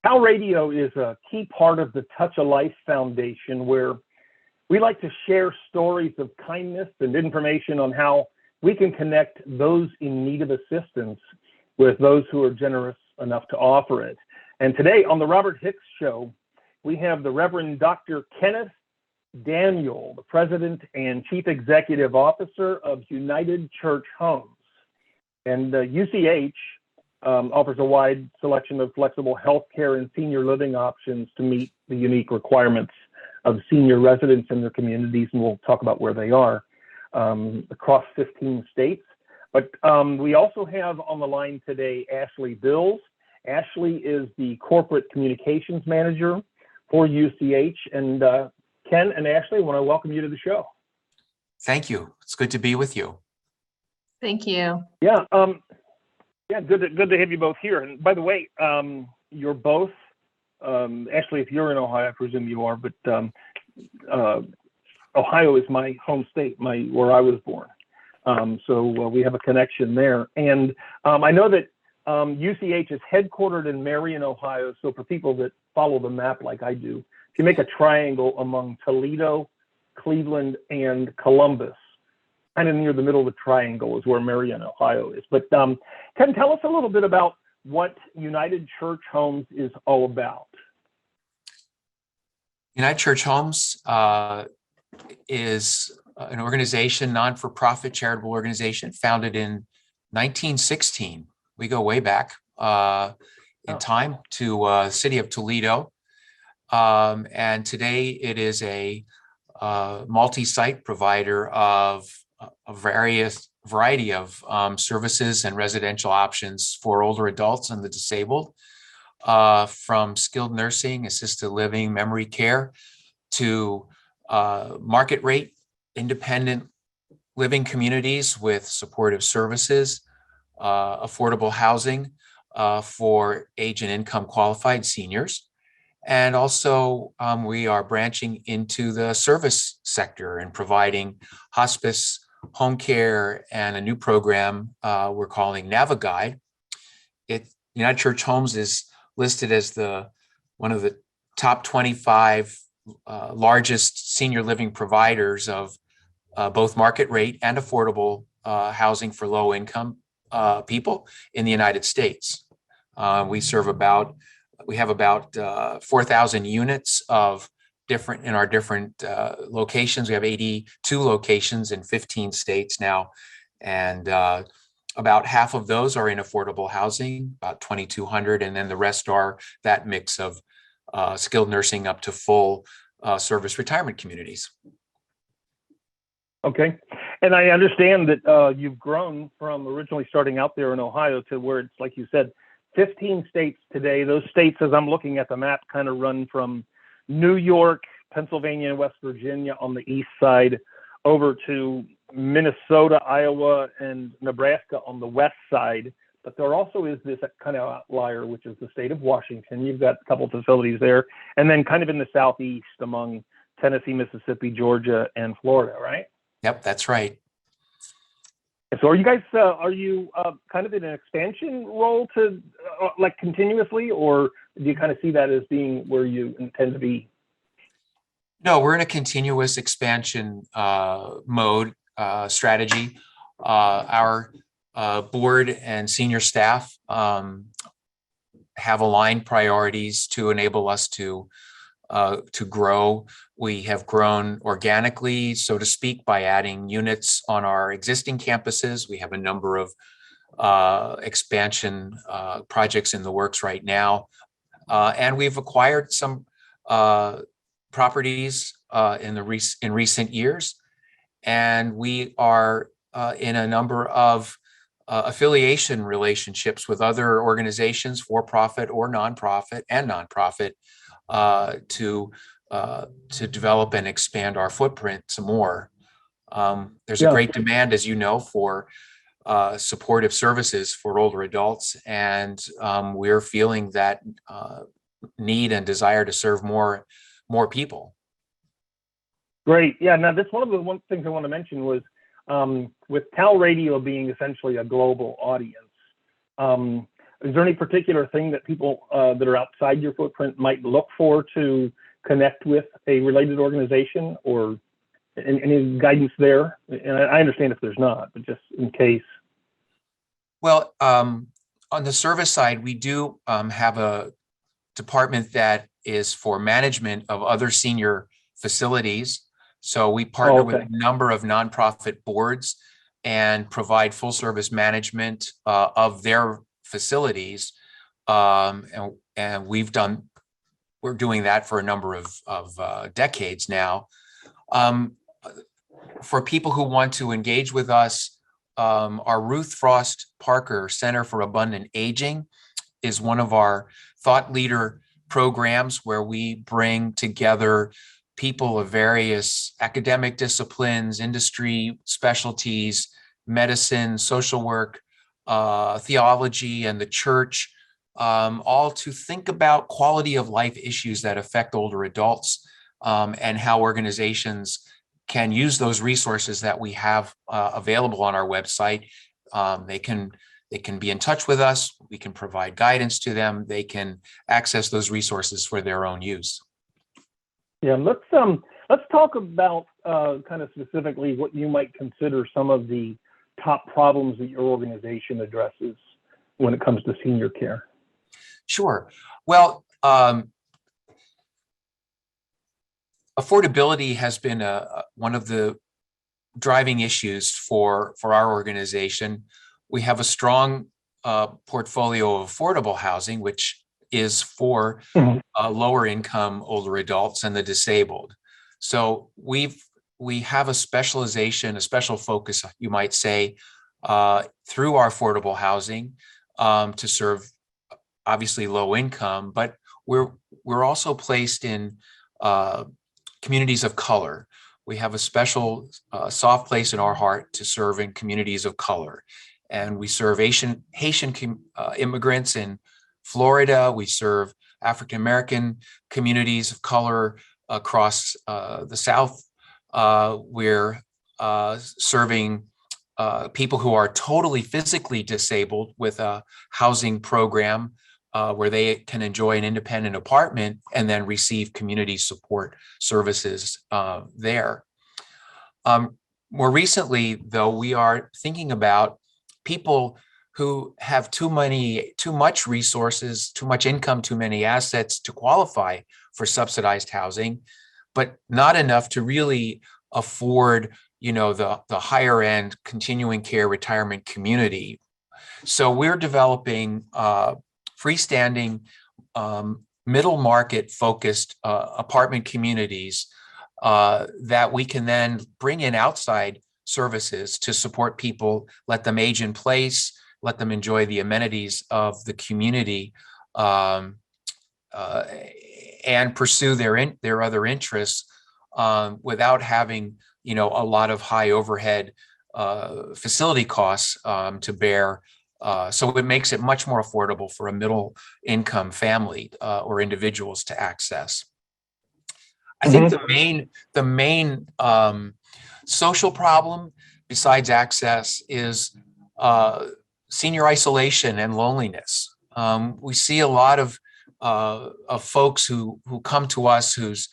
TALRadio is a key part of the Touch a Life Foundation, where we like to share stories of kindness and information on how we can connect those in need of assistance with those who are generous enough to offer it. And today on the Robert Hicks Show, we have the Reverend Dr. Kenneth Daniel, the President and Chief Executive Officer of United Church Homes. And UCH offers a wide selection of flexible healthcare and senior living options to meet the unique requirements of senior residents in their communities, and we'll talk about where they are across 15 states. But we also have on the line today Ashley Bills. Ashley is the Corporate Communications Manager for UCH. And Ken and Ashley, I want to welcome you to the show. Thank you. It's good to be with you. Thank you. Yeah, good to have you both here. And by the way, you're both, Ashley, if you're in Ohio, I presume you are, but Ohio is my home state, where I was born. So we have a connection there. And I know that UCH is headquartered in Marion, Ohio. So for people that follow the map like I do, if you make a triangle among Toledo, Cleveland, and Columbus, kind of near the middle of the triangle is where Marion, Ohio is. But Ken, tell us a little bit about what United Church Homes is all about. United Church Homes is an organization, non-for-profit charitable organization founded in 1916. We go way back in time to the city of Toledo. And today it is a multi-site provider of a variety of services and residential options for older adults and the disabled, from skilled nursing, assisted living, memory care, to market rate, independent living communities with supportive services, affordable housing for age and income qualified seniors. And also we are branching into the service sector and providing hospice, home care, and a new program we're calling NaviGuide. United Church Homes is listed as one of the top 25 largest senior living providers of both market rate and affordable housing for low income people in the United States. We have about 4,000 units in our different locations. We have 82 locations in 15 states now, and about half of those are in affordable housing, about 2,200, and then the rest are that mix of skilled nursing up to full service retirement communities. Okay, and I understand that you've grown from originally starting out there in Ohio to where it's, like you said, 15 states today. Those states, as I'm looking at the map, kind of run from New York, Pennsylvania, and West Virginia on the east side over to Minnesota, Iowa, and Nebraska on the west side. But there also is this kind of outlier, which is the state of Washington. You've got a couple of facilities there. And then kind of in the southeast among Tennessee, Mississippi, Georgia, and Florida, right? Yep, that's right. So are you guys, kind of in an expansion role to like continuously, or do you kind of see that as being where you intend to be? No, we're in a continuous expansion mode strategy. Our board and senior staff have aligned priorities to enable us to grow. We have grown organically, so to speak, by adding units on our existing campuses. We have a number of expansion projects in the works right now. And we've acquired some properties in recent years. And we are in a number of affiliation relationships with other organizations, for-profit or nonprofit, to develop and expand our footprint some more. There's a great demand, as you know, for supportive services for older adults, and we're feeling that need and desire to serve more people. Great. Yeah. Now, that's one of the things I want to mention was with TALRadio being essentially a global audience. is there any particular thing that people that are outside your footprint might look for to connect with a related organization, or any guidance there? And I understand if there's not, but just in case. Well, on the service side, we do have a department that is for management of other senior facilities. So we partner with a number of nonprofit boards and provide full service management of their facilities. And we're doing that for a number of decades now. For people who want to engage with us, our Ruth Frost Parker Center for Abundant Aging is one of our thought leader programs where we bring together people of various academic disciplines, industry specialties, medicine, social work, theology, and the church, all to think about quality of life issues that affect older adults, and how organizations can use those resources that we have available on our website. They can be in touch with us. We can provide guidance to them. They can access those resources for their own use. Yeah, let's talk about kind of specifically what you might consider some of the top problems that your organization addresses when it comes to senior care. Sure. Well, affordability has been one of the driving issues for our organization. We have a strong portfolio of affordable housing, which is for lower income older adults and the disabled. So we have a specialization, a special focus, you might say, through our affordable housing to serve obviously low income, but we're also placed in communities of color. We have a special soft place in our heart to serve in communities of color. And we serve Haitian immigrants in Florida. We serve African-American communities of color across the South. We're serving people who are totally physically disabled with a housing program where they can enjoy an independent apartment and then receive community support services there. More recently, though, we are thinking about people who have too much resources, too much income, too many assets to qualify for subsidized housing, but not enough to really afford, the higher end continuing care retirement community. So we're developing freestanding, middle market focused apartment communities that we can then bring in outside services to support people, let them age in place, let them enjoy the amenities of the community, and pursue their other interests without having, a lot of high overhead facility costs to bear. So it makes it much more affordable for a middle income family or individuals to access. I think the main social problem besides access is senior isolation and loneliness. We see a lot of folks who come to us whose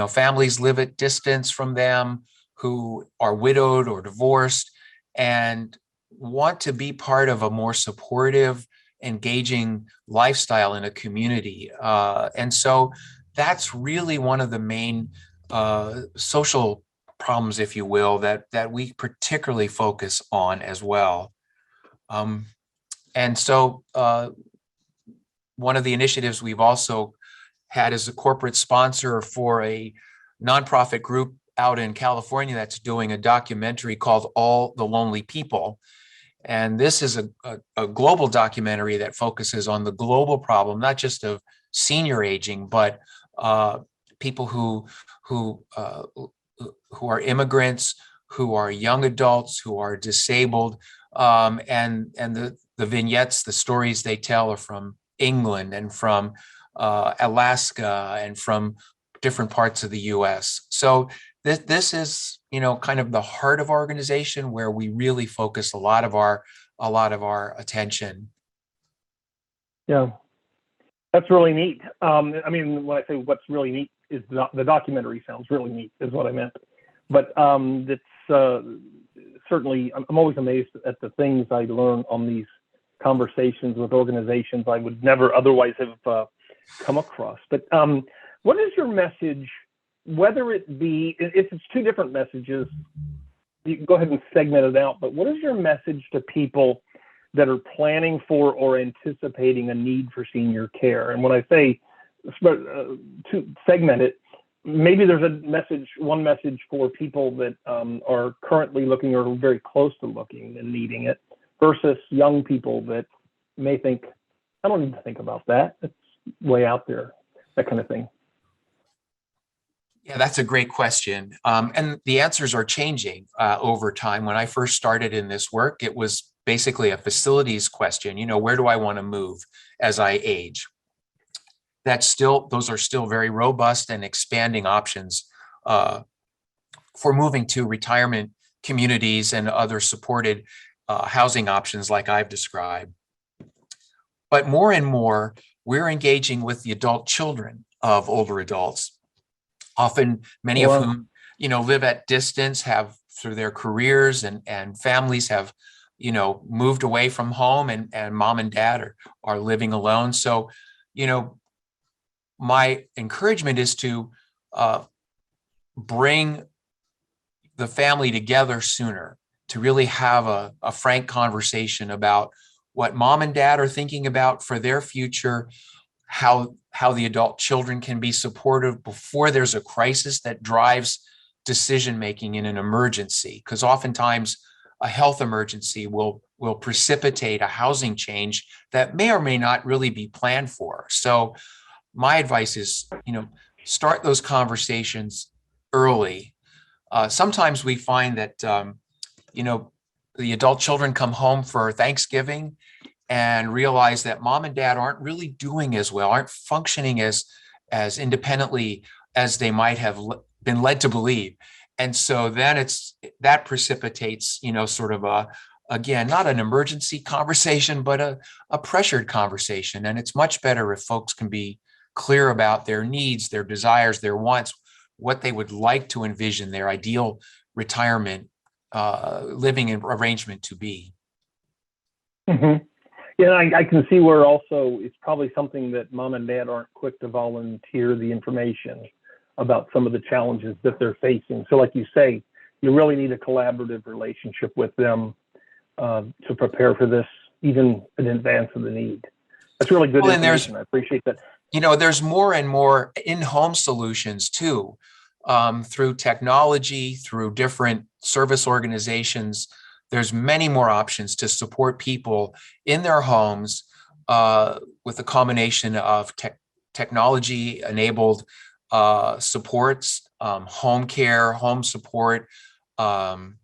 families live at distance from them, who are widowed or divorced, and want to be part of a more supportive, engaging lifestyle in a community. And so that's really one of the main social problems, if you will, that we particularly focus on as well. And so one of the initiatives we've also had as a corporate sponsor for a nonprofit group out in California that's doing a documentary called All the Lonely People. And this is a global documentary that focuses on the global problem, not just of senior aging, but people who are immigrants, who are young adults, who are disabled, and the vignettes, the stories they tell are from England and from Alaska and from different parts of the U.S. So this is, kind of the heart of our organization where we really focus a lot of our attention. Yeah, that's really neat. I mean, when I say what's really neat is the documentary sounds really neat is what I meant. But it's certainly, I'm always amazed at the things I learn on these conversations with organizations I would never otherwise have come across. But what is your message, whether it be, if it's two different messages, you can go ahead and segment it out, but what is your message to people that are planning for or anticipating a need for senior care? And when I say to segment it, maybe there's one message for people that are currently looking or very close to looking and needing it, versus young people that may think, I don't need to think about that. It's way out there, that kind of thing. Yeah, that's a great question. And the answers are changing over time. When I first started in this work, it was basically a facilities question. Where do I want to move as I age? Those are still very robust and expanding options for moving to retirement communities and other supported housing options like I've described. But more and more, we're engaging with the adult children of older adults. Often, many of whom, live at distance, have through their careers and families have, moved away from home, and mom and dad are living alone. So, my encouragement is to bring the family together sooner, to really have a frank conversation about what mom and dad are thinking about for their future, how the adult children can be supportive before there's a crisis that drives decision-making in an emergency. Because oftentimes a health emergency will precipitate a housing change that may or may not really be planned for. So my advice is, start those conversations early. Sometimes we find that, the adult children come home for Thanksgiving and realize that mom and dad aren't really doing as well, aren't functioning as independently as they might have been led to believe. And so then that precipitates, sort of again, not an emergency conversation, but a pressured conversation. And it's much better if folks can be clear about their needs, their desires, their wants, what they would like to envision their ideal retirement living arrangement to be. Mm-hmm. Yeah, I can see where also it's probably something that mom and dad aren't quick to volunteer the information about some of the challenges that they're facing. So like you say, you really need a collaborative relationship with them to prepare for this, even in advance of the need. That's really good information. I appreciate that. There's more and more in-home solutions too, through technology, through different service organizations. There's many more options to support people in their homes with a combination of technology-enabled supports, home care, home support, home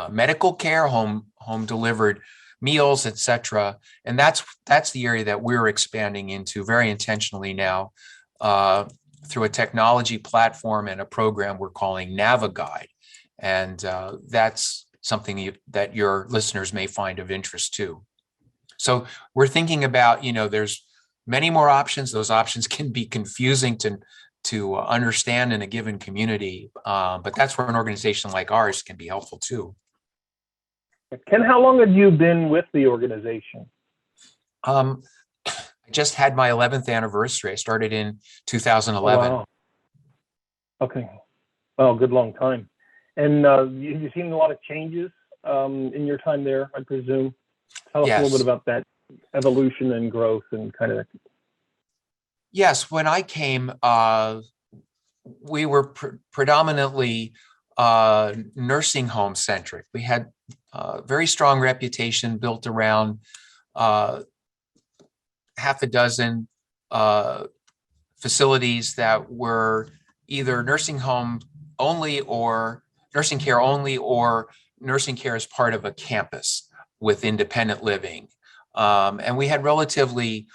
medical care, home delivered meals, etc. And that's the area that we're expanding into very intentionally now through a technology platform and a program we're calling NaviGuide. And that's something that your listeners may find of interest too. So we're thinking about, there's many more options. Those options can be confusing to understand in a given community, but that's where an organization like ours can be helpful too. Ken, how long have you been with the organization? I just had my 11th anniversary. I started in 2011. Oh, wow. Okay. Well, good long time. And you've seen a lot of changes in your time there, I presume. Tell us a little bit about that evolution and growth and kind of. Yes, when I came, we were predominantly nursing home centric. We had a very strong reputation built around half a dozen facilities that were either nursing home only or nursing care only, or nursing care as part of a campus with independent living. And we had relatively,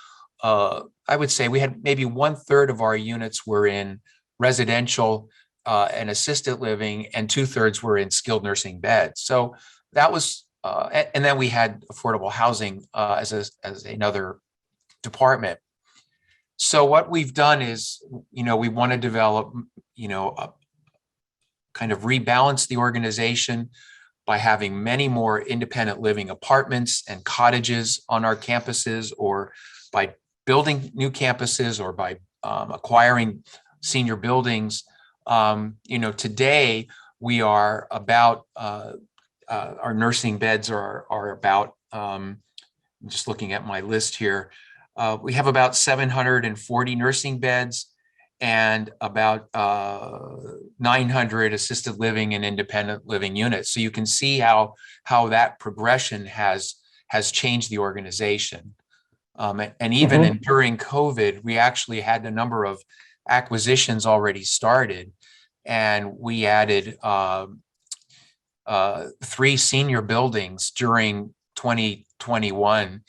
I would say we had maybe 1/3 of our units were in residential and assisted living, and 2/3 were in skilled nursing beds. So that was and then we had affordable housing as another department. So what we've done is, we want to develop, kind of rebalance the organization by having many more independent living apartments and cottages on our campuses, or by building new campuses, or by acquiring senior buildings. Today we are about, our nursing beds are about, I'm just looking at my list here. We have about 740 nursing beds and about 900 assisted living and independent living units. So you can see how that progression has changed the organization. And even during COVID, we actually had a number of acquisitions already started, and we added 3 senior buildings during 2021,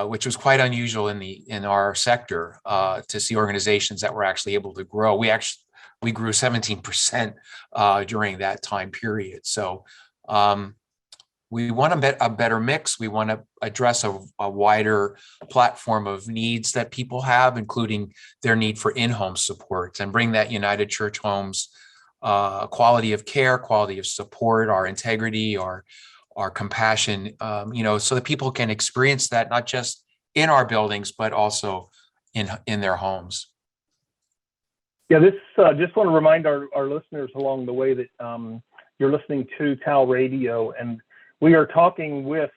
which was quite unusual in our sector, to see organizations that were actually able to grow. We grew 17% during that time period. So we want a better mix. We want to address a wider platform of needs that people have, including their need for in-home support, and bring that United Church Homes quality of care, quality of support, our integrity, our compassion, so that people can experience that not just in our buildings, but also in their homes. Yeah, this just want to remind our listeners along the way that you're listening to TALRadio, and we are talking with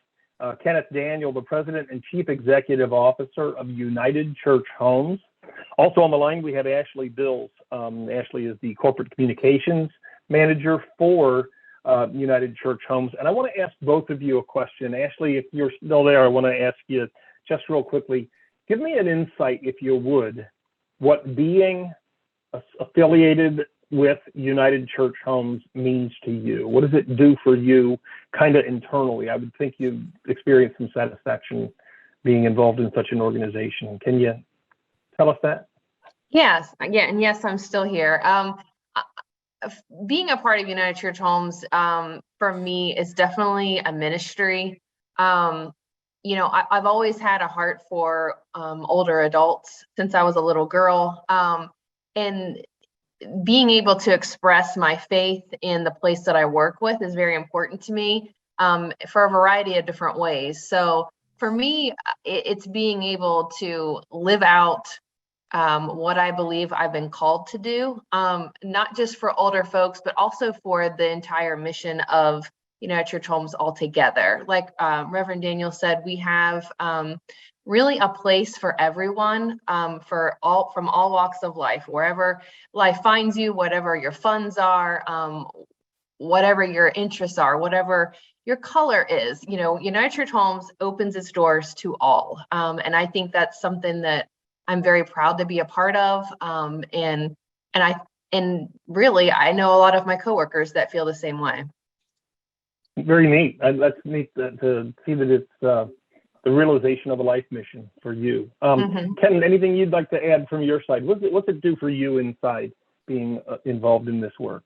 Kenneth Daniel, the President and Chief Executive Officer of United Church Homes. Also on the line, we have Ashley Bills. Ashley is the Corporate Communications Manager for United Church Homes. And I want to ask both of you a question. Ashley, if you're still there, I want to ask you just real quickly, give me an insight, if you would, what being affiliated with United Church Homes means to you. What does it do for you kind of internally? I would think you've experienced some satisfaction being involved in such an organization. Can you tell us that? Yes. Yeah. And yes, I'm still here. Being a part of United Church Homes, for me, is definitely a ministry. I've always had a heart for older adults since I was a little girl. And being able to express my faith in the place that I work with is very important to me, for a variety of different ways. So for me, it's being able to live out what I believe I've been called to do, not just for older folks, but also for the entire mission of United Church Homes altogether. Like Reverend Daniel said, we have really a place for everyone, from all walks of life, wherever life finds you, whatever your funds are, whatever your interests are, whatever your color is. United Church Homes opens its doors to all, and I think that's something that I'm very proud to be a part of, and really I know a lot of my coworkers that feel the same way. Very neat. That's neat to see that it's the realization of a life mission for you. Ken, anything you'd like to add from your side? What's it do for you inside being involved in this work?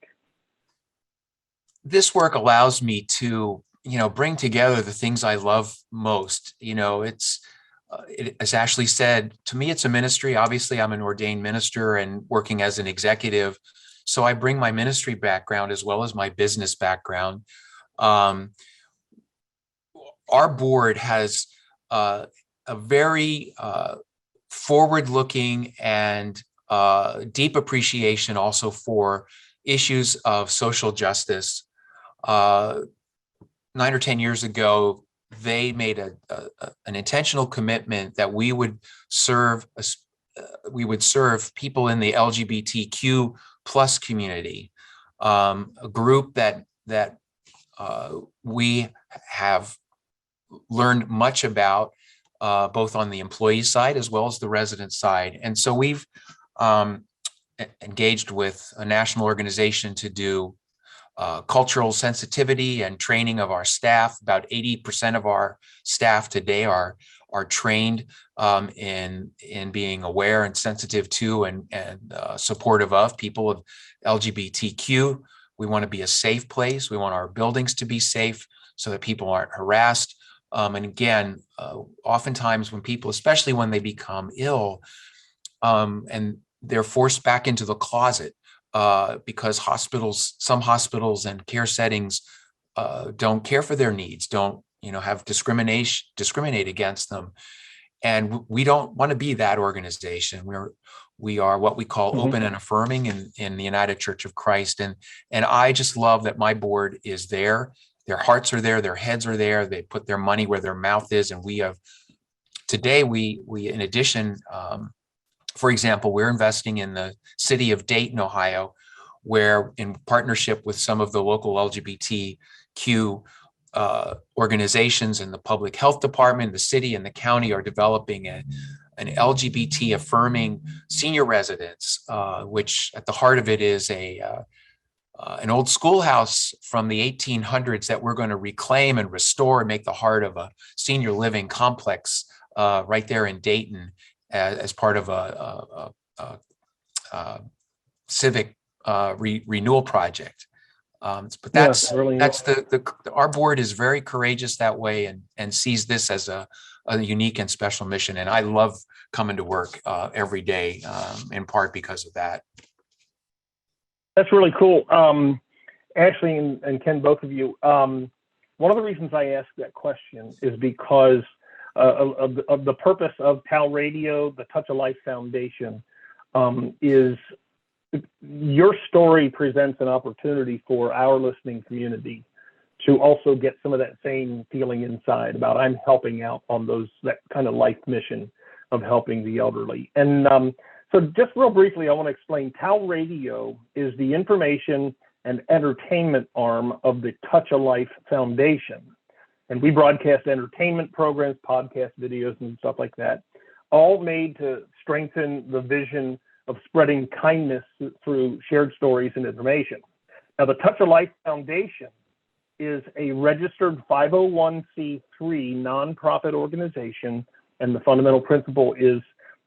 This work allows me to, bring together the things I love most. As Ashley said, to me, it's a ministry. Obviously, I'm an ordained minister and working as an executive. So I bring my ministry background as well as my business background. Our board has a very forward-looking and deep appreciation also for issues of social justice. 9 or 10 years ago, they made an intentional commitment that we would serve people in the LGBTQ plus community, a group that we have learned much about, both on the employee side as well as the resident side. And so we've engaged with a national organization to do cultural sensitivity and training of our staff. About 80% of our staff today are trained in being aware and sensitive to and supportive of people of LGBTQ We want to be a safe place. We want our buildings to be safe so that people aren't harassed. And again, oftentimes when people, especially when they become ill, and they're forced back into the closet because some hospitals and care settings don't care for their needs, don't have discriminate against them. And we don't want to be that organization. We are what we call open and affirming in the United Church of Christ. And I just love that my board is there. Their hearts are there, their heads are there. They put their money where their mouth is. And today we in addition, for example, we're investing in the city of Dayton, Ohio, where in partnership with some of the local LGBTQ organizations and the public health department, the city and the county are developing an LGBT affirming senior residence, which at the heart of it is an old schoolhouse from the 1800s that we're going to reclaim and restore and make the heart of a senior living complex right there in Dayton as part of a civic renewal project. But that's our board is very courageous that way and sees this as a unique and special mission. And I love coming to work every day, in part because of that. That's really cool. Ashley and Ken, both of you, one of the reasons I asked that question is because of the purpose of TALRadio, the Touch of Life Foundation, is your story presents an opportunity for our listening community to also get some of that same feeling inside about I'm helping out on that kind of life mission of helping the elderly. And so just real briefly, I want to explain TALRadio is the information and entertainment arm of the Touch of Life Foundation. And we broadcast entertainment programs, podcast videos, and stuff like that, all made to strengthen the vision of spreading kindness through shared stories and information. Now, the Touch of Life Foundation is a registered 501c3 nonprofit organization, and the fundamental principle is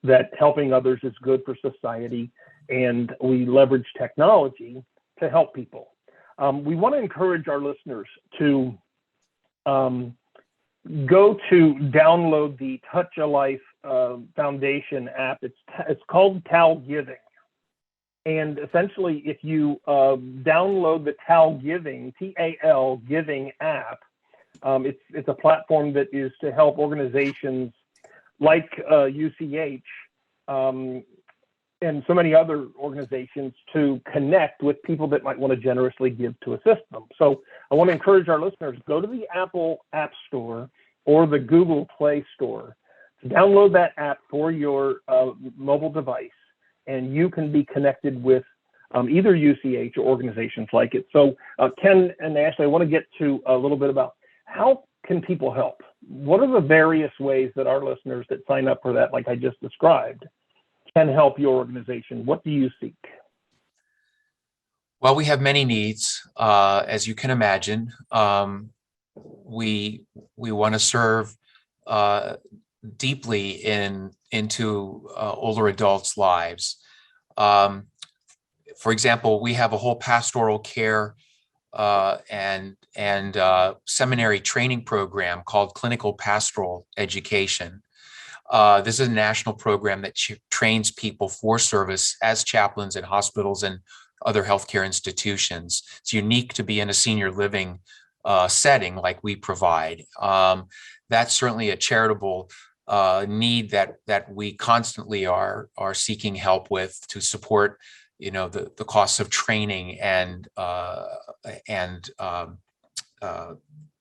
that helping others is good for society, and we leverage technology to help people. We want to encourage our listeners to go to download the Touch a Life Foundation app. It's called TAL Giving. And essentially, if you download the TAL Giving, TAL Giving app, it's a platform that is to help organizations like UCH and so many other organizations to connect with people that might want to generously give to assist them. So I want to encourage our listeners, go to the Apple App Store or the Google Play Store to download that app for your mobile device, and you can be connected with either UCH or organizations like it. So Ken and Ashley, I want to get to a little bit about how can people help? What are the various ways that our listeners that sign up for that, like I just described, can help your organization? What do you seek? Well, we have many needs, as you can imagine. We want to serve deeply into older adults' lives. For example, we have a whole pastoral care and seminary training program called Clinical Pastoral Education. This is a national program that trains people for service as chaplains in hospitals and other healthcare institutions. It's unique to be in a senior living setting like we provide. That's certainly a charitable need that we constantly are seeking help with to support, the costs of training and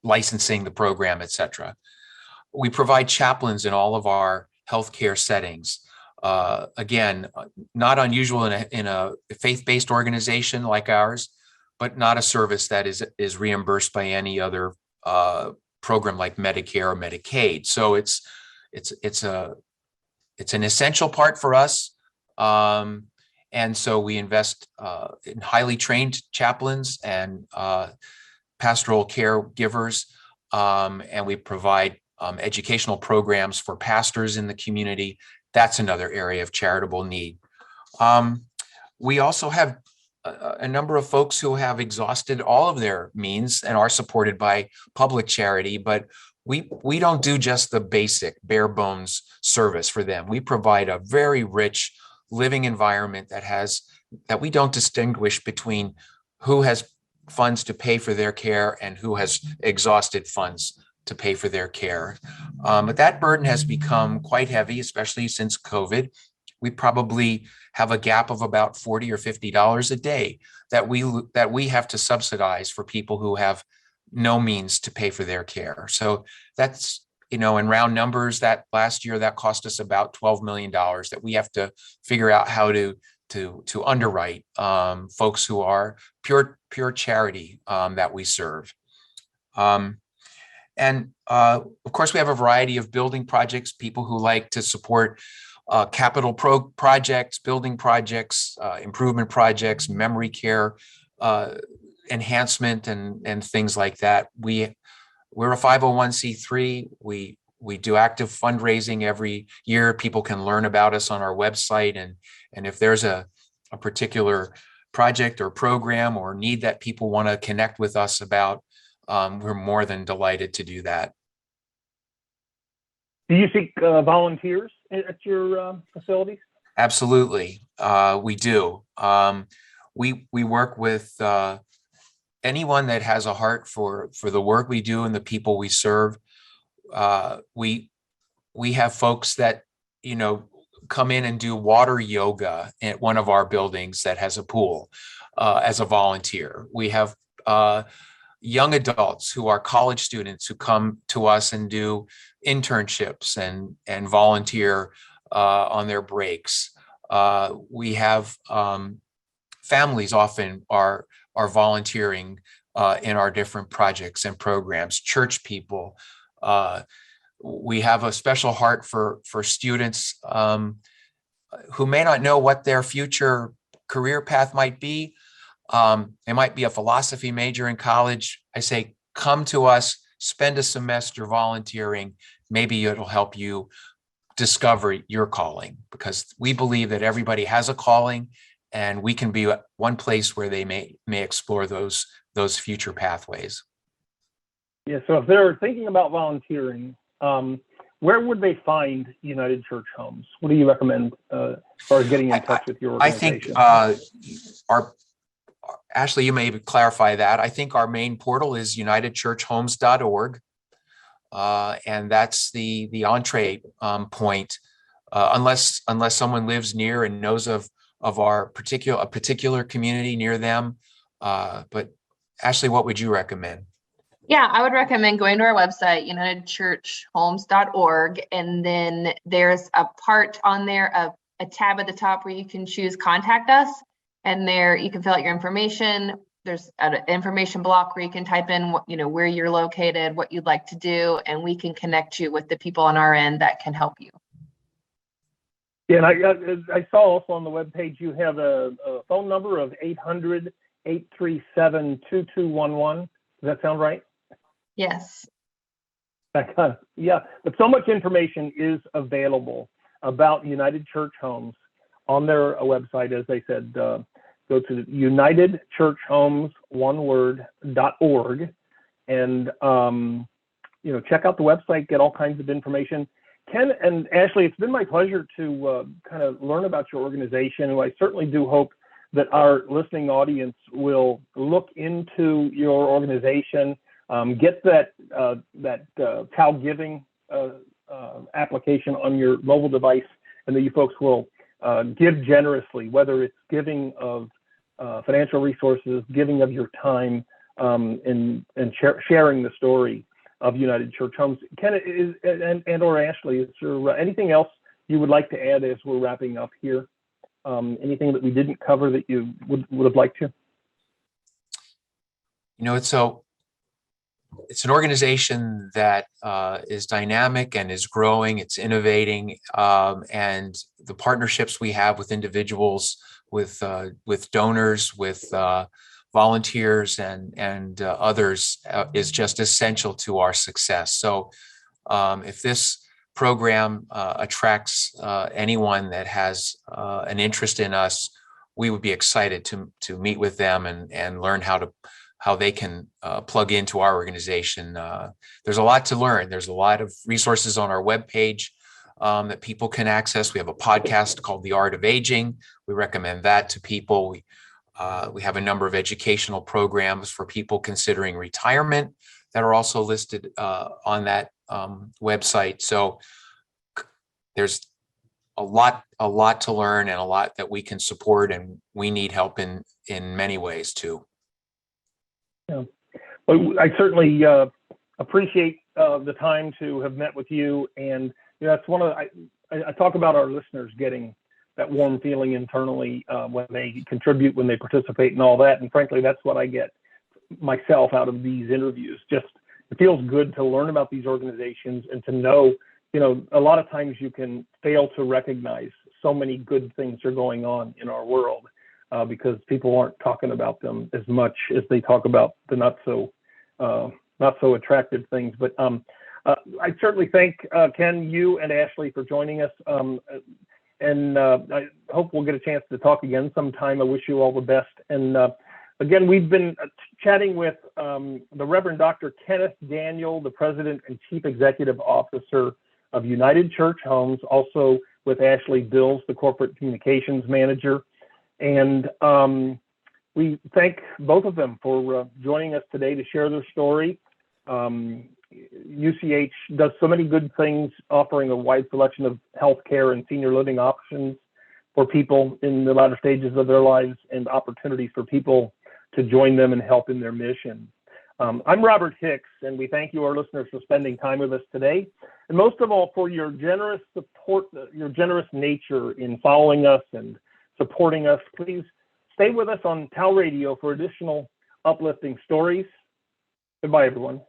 licensing the program, et cetera. We provide chaplains in all of our healthcare settings. Again, not unusual in a faith-based organization like ours, but not a service that is reimbursed by any other program like Medicare or Medicaid. So it's an essential part for us. And so we invest in highly trained chaplains and pastoral caregivers, and we provide educational programs for pastors in the community. That's another area of charitable need. We also have a number of folks who have exhausted all of their means and are supported by public charity, but we don't do just the basic bare bones service for them. We provide a very rich living environment that we don't distinguish between who has funds to pay for their care and who has exhausted funds to pay for their care. But that burden has become quite heavy, especially since COVID. We probably have a gap of about $40 or $50 a day that we have to subsidize for people who have no means to pay for their care. So that's, in round numbers, that last year that cost us about $12 million that we have to figure out how to underwrite folks who are pure charity that we serve. And of course, we have a variety of building projects, people who like to support capital projects, building projects, improvement projects, memory care, enhancement, and things like that. We're a 501c3. We do active fundraising every year. People can learn about us on our website, and if there's a particular project or program or need that people want to connect with us about, we're more than delighted to do that. Do you seek volunteers at your facilities? Absolutely, we do. We work with anyone that has a heart for the work we do and the people we serve. We have folks that come in and do water yoga at one of our buildings that has a pool as a volunteer. We have young adults who are college students who come to us and do internships and volunteer on their breaks. We have families often are volunteering in our different projects and programs, church people. We have a special heart for students who may not know what their future career path might be. They might be a philosophy major in college. I say, come to us, spend a semester volunteering. Maybe it'll help you discover your calling, because we believe that everybody has a calling, and we can be one place where they may explore those future pathways. Yeah, so if they're thinking about volunteering, where would they find United Church Homes? What do you recommend as far as getting in touch with your organization? I think Ashley, you may clarify that. I think our main portal is unitedchurchhomes.org, and that's the entree point. Unless someone lives near and knows of our particular community near them. But Ashley, what would you recommend? Yeah, I would recommend going to our website, unitedchurchhomes.org, and then there's a part on there, a tab at the top where you can choose Contact Us, and there you can fill out your information. There's an information block where you can type in where you're located, what you'd like to do, and we can connect you with the people on our end that can help you. Yeah, and I saw also on the webpage you have a phone number of 800-837-2211. Does that sound right? Yes. Yeah, but so much information is available about United Church Homes on their website. As I said, go to unitedchurchhomes.org and check out the website, get all kinds of information. Ken and Ashley, it's been my pleasure to kind of learn about your organization, and I certainly do hope that our listening audience will look into your organization, get that TAL Giving application on your mobile device, and that you folks will give generously, whether it's giving of financial resources, giving of your time, and sharing the story of United Church Homes. Ken or Ashley, is there anything else you would like to add as we're wrapping up here? Anything that we didn't cover that you would have liked to? It's an organization that is dynamic and is growing. It's innovating, and the partnerships we have with individuals, with donors, with volunteers, and others is just essential to our success. So, if this program attracts anyone that has an interest in us, we would be excited to meet with them and learn how they can plug into our organization. There's a lot to learn. There's a lot of resources on our webpage that people can access. We have a podcast called The Art of Aging. We recommend that to people. We have a number of educational programs for people considering retirement that are also listed on that website. So there's a lot to learn and a lot that we can support, and we need help in many ways too. Yeah. Well, I certainly appreciate the time to have met with you, and that's one of I talk about our listeners getting that warm feeling internally when they contribute, when they participate, and all that. And frankly, that's what I get myself out of these interviews. Just it feels good to learn about these organizations and to know, a lot of times you can fail to recognize so many good things are going on in our world because people aren't talking about them as much as they talk about the not so attractive things. But I certainly thank Ken, you and Ashley for joining us. And I hope we'll get a chance to talk again sometime. I wish you all the best. And again, we've been chatting with the Reverend Dr. Kenneth Daniel, the President and Chief Executive Officer of United Church Homes, also with Ashley Bills, the Corporate Communications Manager. And we thank both of them for joining us today to share their story. UCH does so many good things, offering a wide selection of healthcare and senior living options for people in the latter stages of their lives, and opportunities for people to join them and help in their mission. I'm Robert Hicks, and we thank you, our listeners, for spending time with us today, and most of all for your generous support, your generous nature in following us and supporting us. Please stay with us on TALRadio for additional uplifting stories. Goodbye, everyone.